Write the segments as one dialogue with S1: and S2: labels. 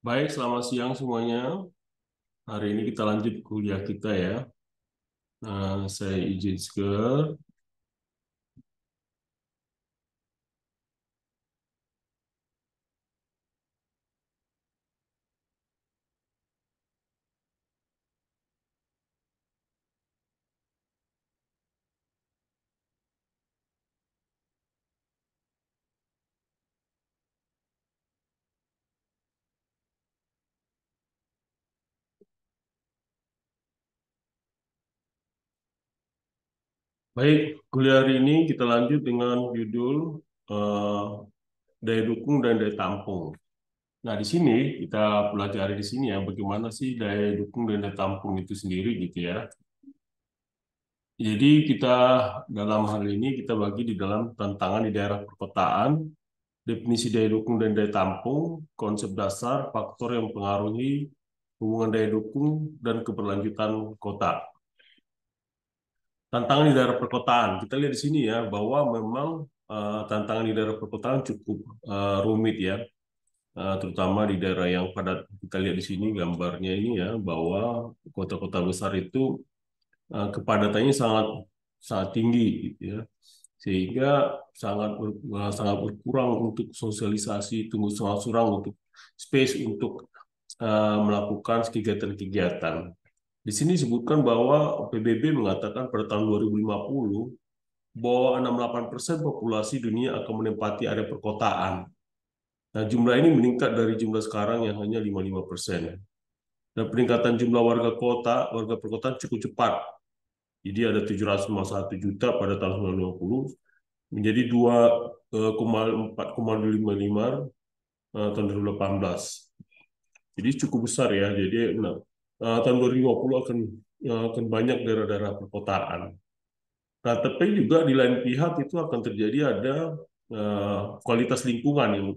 S1: Baik, selamat siang semuanya. Hari ini kita lanjut kuliah kita ya. Saya izin share. Baik, kuliah hari ini kita lanjut dengan judul eh, daya dukung dan daya tampung. Nah, di sini kita pelajari di sini ya bagaimana sih daya dukung dan daya tampung itu sendiri gitu ya. Jadi kita dalam hal ini kita bagi di dalam tantangan di daerah perkotaan, definisi daya dukung dan daya tampung, konsep dasar, faktor yang mempengaruhi hubungan daya dukung dan keberlanjutan kota. Tantangan di daerah perkotaan, kita lihat di sini ya bahwa memang tantangan di daerah perkotaan cukup rumit ya. Terutama di daerah yang padat. Kita lihat di sini gambarnya ini ya bahwa kota-kota besar itu kepadatannya sangat sangat tinggi gitu ya, sehingga sangat berkurang untuk sosialisasi, tunggu sangat kurang untuk space untuk melakukan kegiatan-kegiatan. Di sini disebutkan bahwa PBB mengatakan pada tahun 2050 bahwa 68% populasi dunia akan menempati area perkotaan. Nah, jumlah ini meningkat dari jumlah sekarang yang hanya 55%. Dan peningkatan jumlah warga perkotaan cukup cepat. Jadi ada 751 juta pada tahun 1950 menjadi 2,4,55 tahun 2018. Jadi cukup besar ya. Jadi tahun 2050 akan banyak daerah-daerah perkotaan. Nah, tapi juga di lain pihak itu akan terjadi ada kualitas lingkungan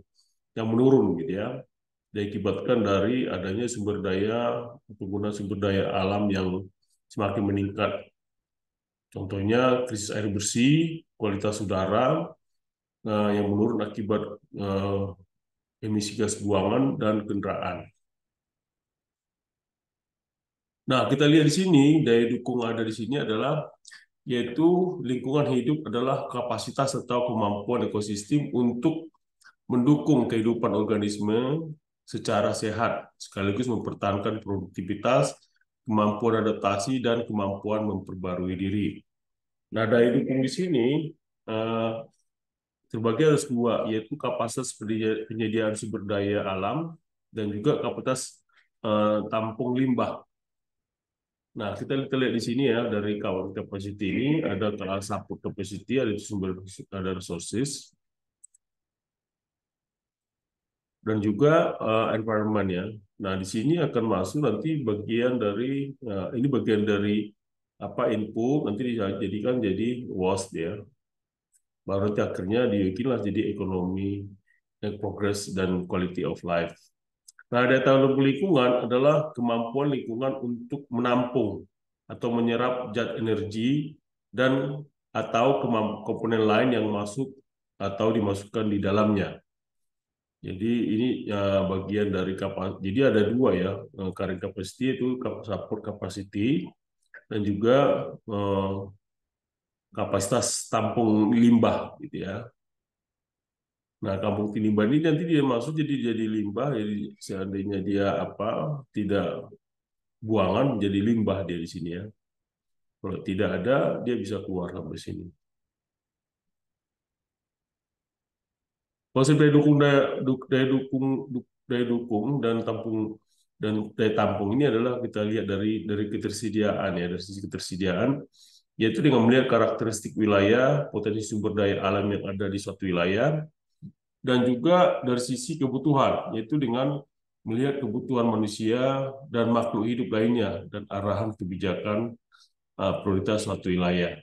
S1: yang menurun gitu ya. Diakibatkan dari adanya penggunaan sumber daya alam yang semakin meningkat. Contohnya krisis air bersih, kualitas udara yang menurun akibat eh, emisi gas buangan dan kendaraan. Nah, kita lihat di sini daya dukung ada di sini adalah yaitu lingkungan hidup adalah kapasitas atau kemampuan ekosistem untuk mendukung kehidupan organisme secara sehat, sekaligus mempertahankan produktivitas, kemampuan adaptasi, dan kemampuan memperbarui diri. Nah, daya dukung di sini eh, terbagi atas dua, yaitu kapasitas penyediaan sumber daya alam dan juga kapasitas tampung limbah. Nah, kita lihat di sini ya dari kawan capacity ini ada support capacity, ada ada resources, dan juga environment ya. Nah, di sini akan masuk nanti ini bagian dari apa input nanti dijadikan jadi waste ya. Baru nanti akhirnya dibikinlah jadi ekonomi, progress dan quality of life. Nah, daya tahan lingkungan adalah kemampuan lingkungan untuk menampung atau menyerap zat energi dan atau komponen lain yang masuk atau dimasukkan di dalamnya. Jadi ini bagian dari kapasitas. Jadi ada dua ya, current capacity itu support capacity dan juga eh, kapasitas tampung limbah gitu ya. Nah, kampung limbah ini nanti dia masuk jadi limbah, jadi seandainya dia tidak buangan menjadi limbah dia di sini ya. Kalau tidak ada, dia bisa keluar sampai sini. Konsep daya dukung dan daya tampung ini adalah kita lihat dari ketersediaan ya, dari sisi ketersediaan, yaitu dengan melihat karakteristik wilayah, potensi sumber daya alam yang ada di suatu wilayah, dan juga dari sisi kebutuhan, yaitu dengan melihat kebutuhan manusia dan makhluk hidup lainnya dan arahan kebijakan prioritas suatu wilayah.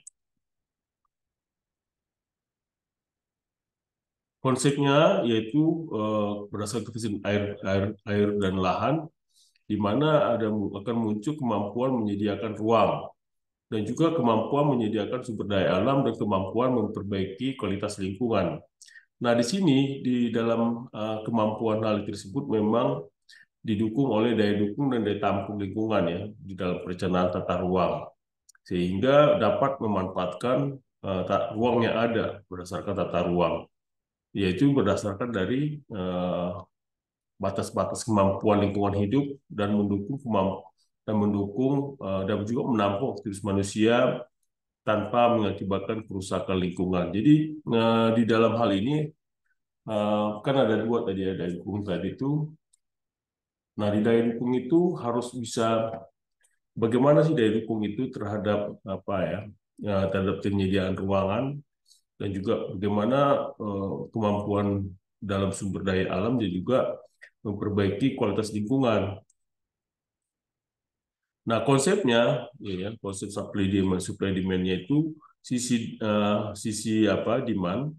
S1: Konsepnya yaitu berdasarkan ketersediaan air dan lahan, di mana akan muncul kemampuan menyediakan ruang dan juga kemampuan menyediakan sumber daya alam dan kemampuan memperbaiki kualitas lingkungan. Nah, di sini di dalam kemampuan hal tersebut memang didukung oleh daya dukung dan daya tampung lingkungan ya di dalam perencanaan tata ruang, sehingga dapat memanfaatkan ruang yang ada berdasarkan tata ruang, yaitu berdasarkan dari batas-batas kemampuan lingkungan hidup dan mendukung dan juga menampung aktivitas manusia tanpa mengakibatkan kerusakan lingkungan. Jadi di dalam hal ini kan ada dua tadi ya, daya dukung tadi itu. Nah, di daya dukung itu harus bisa bagaimana sih daya dukung itu terhadap apa ya, terhadap penyediaan ruangan dan juga bagaimana kemampuan dalam sumber daya alam dan juga memperbaiki kualitas lingkungan. Nah, konsepnya, ya, konsep supply demand-nya itu sisi apa demand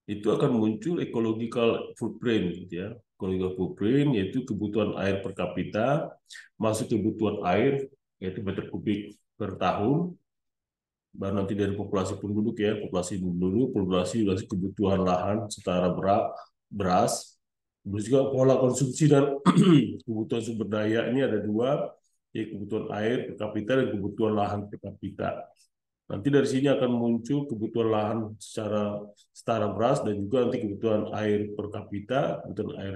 S1: itu akan muncul ecological footprint, gitu ya. Ecological footprint yaitu kebutuhan air per kapita, masuk kebutuhan air yaitu meter kubik per tahun, baru nanti dari populasi penduduk ya, populasi kebutuhan lahan setara beras, terus juga pola konsumsi dan kebutuhan sumber daya ini ada dua, yaitu kebutuhan air per kapita dan kebutuhan lahan per kapita. Nanti dari sini akan muncul kebutuhan lahan secara setara beras dan juga nanti kebutuhan air per kapita, kebutuhan air.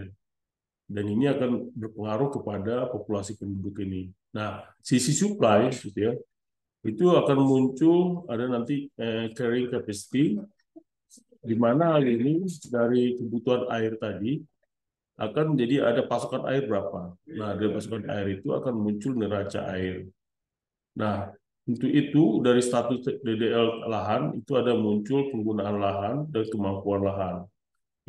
S1: Dan ini akan berpengaruh kepada populasi penduduk ini. Nah, sisi supply, gitu ya, itu akan muncul ada nanti carrying capacity, di mana hal ini dari kebutuhan air tadi akan menjadi ada pasokan air berapa. Nah, dari pasokan air itu akan muncul neraca air. Nah, untuk itu dari status DDL lahan itu ada muncul penggunaan lahan dan kemampuan lahan,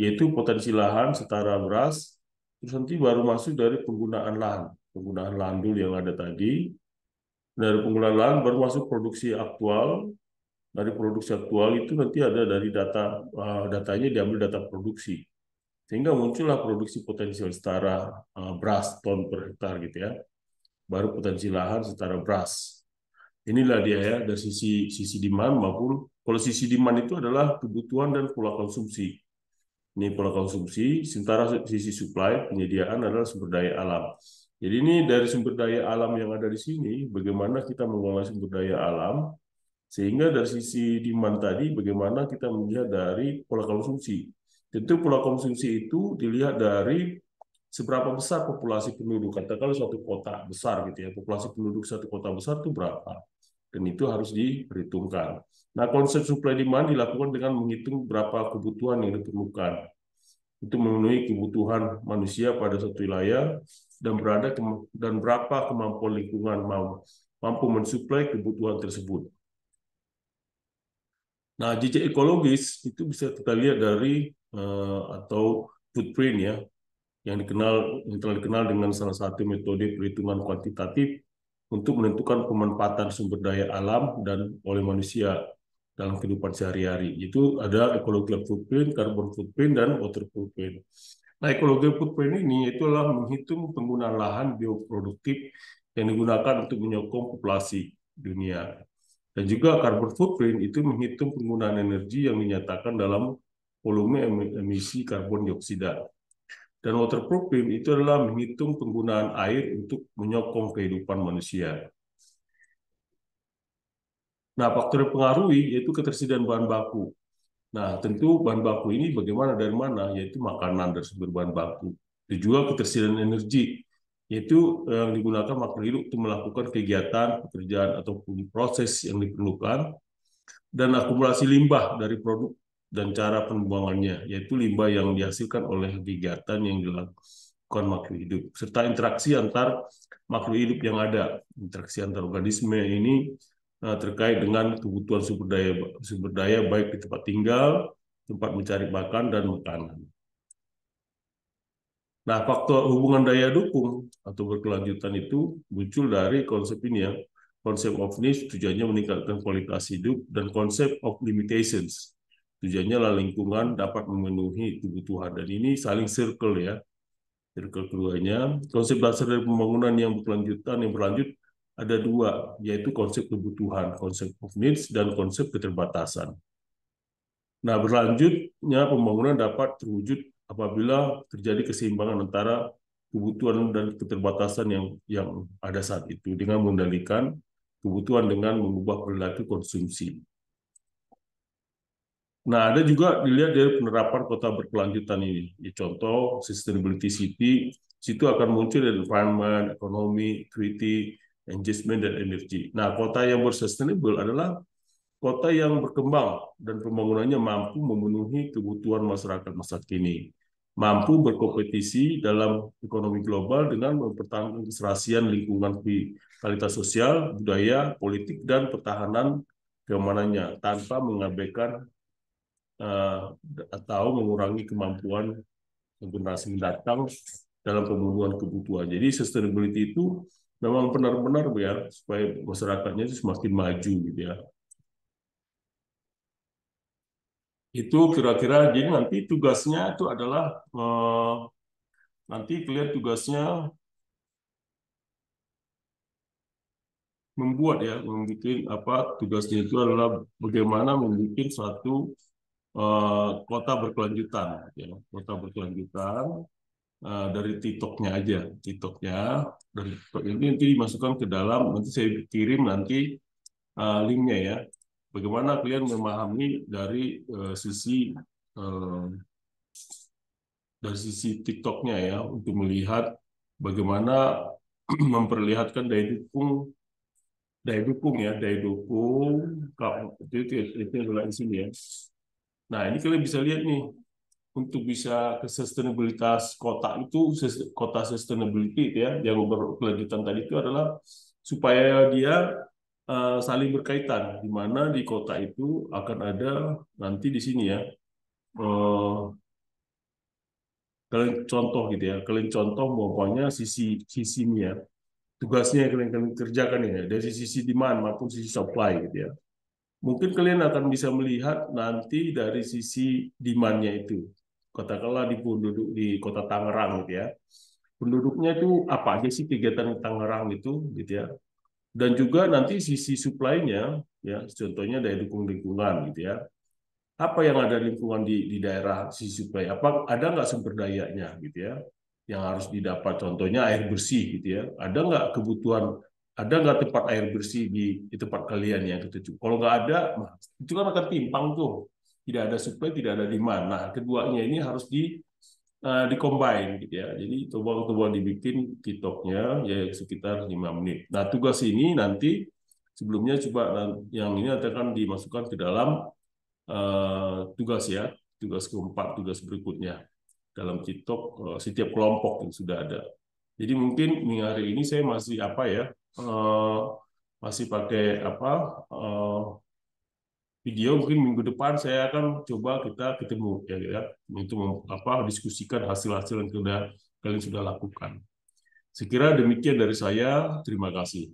S1: yaitu potensi lahan setara beras, terus nanti baru masuk dari penggunaan lahan dulu yang ada tadi, dari penggunaan lahan baru masuk produksi aktual, dari produksi aktual itu nanti ada dari datanya diambil data produksi, sehingga muncullah produksi potensial setara beras ton per hektar gitu ya, baru potensi lahan setara beras. Inilah dia ya dari sisi demand maupun kalau sisi demand itu adalah kebutuhan dan pola konsumsi. Ini pola konsumsi, sementara sisi supply penyediaan adalah sumber daya alam. Jadi ini dari sumber daya alam yang ada di sini, bagaimana kita mengelola sumber daya alam, sehingga dari sisi demand tadi, bagaimana kita melihat dari pola konsumsi. Tentu pola konsumsi itu dilihat dari seberapa besar populasi penduduk. Katakanlah suatu kota besar gitu ya, populasi penduduk satu kota besar itu berapa. Dan itu harus diperhitungkan. Nah, konsep supply demand dilakukan dengan menghitung berapa kebutuhan yang diperlukan untuk memenuhi kebutuhan manusia pada suatu wilayah dan berapa kemampuan lingkungan mampu mensuplai kebutuhan tersebut. Nah, jejak ekologis itu bisa kita lihat dari atau footprint ya, yang telah dikenal dengan salah satu metode perhitungan kuantitatif untuk menentukan pemanfaatan sumber daya alam dan oleh manusia dalam kehidupan sehari-hari. Itu ada ecological footprint, carbon footprint, dan water footprint. Nah, ecological footprint ini itulah menghitung penggunaan lahan bioproduktif yang digunakan untuk menyokong populasi dunia. Dan juga carbon footprint itu menghitung penggunaan energi yang dinyatakan dalam volume emisi karbon dioksida. Dan water footprint itu adalah menghitung penggunaan air untuk menyokong kehidupan manusia. Nah, faktor yang mempengaruhi yaitu ketersediaan bahan baku. Nah, tentu bahan baku ini bagaimana dari mana, yaitu makanan dan sumber bahan baku. Dan juga ketersediaan energi, yaitu yang digunakan makhluk hidup untuk melakukan kegiatan, pekerjaan, ataupun proses yang diperlukan, dan akumulasi limbah dari produk dan cara pembuangannya, yaitu limbah yang dihasilkan oleh kegiatan yang dilakukan makhluk hidup, serta interaksi antar makhluk hidup yang ada. Interaksi antar organisme ini terkait dengan kebutuhan sumber daya baik di tempat tinggal, tempat mencari makan, dan makanan. Nah, faktor hubungan daya dukung atau berkelanjutan itu muncul dari konsep ini ya. Konsep of needs tujuannya meningkatkan kualitas hidup, dan konsep of limitations tujuannya lah lingkungan dapat memenuhi kebutuhan. Dan ini saling circle ya. Circle keduanya. Konsep dasar dari pembangunan yang berlanjut ada dua, yaitu konsep kebutuhan, konsep of needs, dan konsep keterbatasan. Nah, berlanjutnya pembangunan dapat terwujud apabila terjadi keseimbangan antara kebutuhan dan keterbatasan yang ada saat itu dengan mengendalikan kebutuhan dengan mengubah perilaku konsumsi. Nah, ada juga dilihat dari penerapan kota berkelanjutan ini. Ya, contoh, sustainability city, situ akan muncul dari environment, ekonomi, equity, engagement, dan energi. Nah, kota yang bersustainable adalah kota yang berkembang dan pembangunannya mampu memenuhi kebutuhan masyarakat masa kini, mampu berkompetisi dalam ekonomi global dengan mempertahankan keserasian lingkungan, kualitas sosial, budaya, politik, dan pertahanan keamanannya tanpa mengabaikan eh, atau mengurangi kemampuan generasi mendatang dalam pemenuhan kebutuhan. Jadi sustainability itu memang benar-benar ya supaya masyarakatnya itu semakin maju gitu ya. Itu kira-kira jadi nanti tugasnya itu adalah nanti kalian tugasnya membuat ya, membuat apa tugasnya itu adalah bagaimana membuat satu kota berkelanjutan, ya, kota berkelanjutan dari TikToknya aja, TikToknya dari TikTok ini nanti dimasukkan ke dalam, nanti saya kirim nanti linknya ya, bagaimana kalian memahami eh, dari sisi TikToknya ya, untuk melihat bagaimana memperlihatkan daya dukung, itu adalah di sini ya. Nah, ini kalian bisa lihat nih, untuk bisa ke sustainabilitas kota itu, kota sustainability ya, yang berkelanjutan tadi itu adalah supaya dia saling berkaitan, di mana di kota itu akan ada nanti di sini ya, eh, kalian contoh gitu ya, kalian contoh pokoknya sisi ya, tugasnya yang kalian kerjakan ya, dari sisi demand maupun sisi supply gitu ya. Mungkin kalian akan bisa melihat nanti dari sisi demand-nya itu. Katakanlah di penduduk di Kota Tangerang gitu ya. Penduduknya itu apa aja sih kegiatan di Tangerang itu gitu ya. Dan juga nanti sisi supply-nya ya, contohnya daya dukung lingkungan gitu ya. Apa yang ada di lingkungan di daerah sisi supply? Apa ada nggak sumber dayanya gitu ya? Yang harus didapat, contohnya air bersih gitu ya. Ada nggak kebutuhan, ada nggak tempat air bersih di tempat kalian yang ketujuh? Kalau nggak ada, nah, itu kan akan timpang tuh. Tidak ada supply, tidak ada demand. Nah, keduanya ini harus di-combine gitu ya. Jadi coba dibikin TikToknya ya sekitar 5 menit. Nah, tugas ini nanti sebelumnya coba yang ini akan dimasukkan ke dalam tugas ya, tugas keempat, tugas berikutnya dalam TikTok setiap kelompok yang sudah ada. Jadi mungkin hari ini saya masih apa ya, masih pakai apa video. Mungkin minggu depan saya akan coba kita ketemu ya untuk apa diskusikan hasil-hasil yang sudah kalian sudah lakukan. Sekira demikian dari saya. Terima kasih.